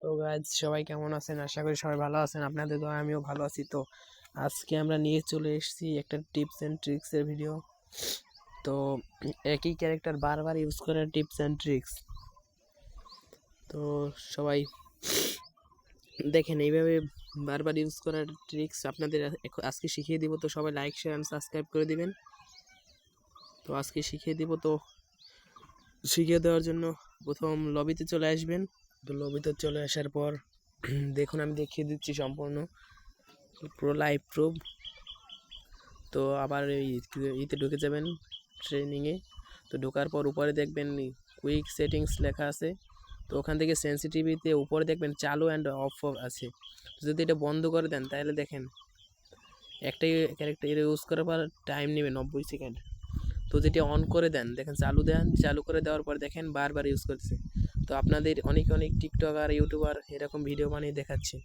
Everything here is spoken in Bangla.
তো গাইজ সবাই কেমন আছেন? আশা করি সবাই ভালো আছেন। আপনাদের দোয়ায় আমিও ভালো আছি। তো আজকে আমরা নিয়ে চলে এসেছি একটা টিপস অ্যান্ড ট্রিক্সের ভিডিও। তো একই ক্যারেক্টার বারবার ইউজ করার টিপস অ্যান্ড ট্রিক্স। তো সবাই দেখেন এইভাবে বারবার ইউজ করার ট্রিক্স আপনাদের আজকে শিখিয়ে দিব। তো সবাই লাইক শেয়ার অ্যান্ড সাবস্ক্রাইব করে দিবেন। তো আজকে শিখিয়ে দিব। তো শিখিয়ে দেওয়ার জন্য প্রথম লবিতে চলে আসবেন। তো লবিতে চলে আসার পর দেখুন আমি দেখিয়ে দিচ্ছি সম্পূর্ণ পুরো লাইভ প্রুফ। তো আবার ইতে ঢুকে যাবেন ট্রেনিংয়ে। তো ঢোকার পর উপরে দেখবেন কুইক সেটিংস লেখা আছে। তো ওখান থেকে সেন্সিটিভিতে উপরে দেখবেন চালু অ্যান্ড অফ আছে। যদি এটা বন্ধ করে দেন তাহলে দেখেন একটাই ক্যারেক্টার ইউজ করার পর টাইম নেবে 90 সেকেন্ড। তো যেটা অন করে দেন দেখেন চালু দেন, চালু করে দেওয়ার পর দেখেন বারবার ইউজ করছে। তো আপনাদের অনেক টিকটক আর ইউটিউবার এরকম ভিডিও বানিয়ে দেখাচ্ছে।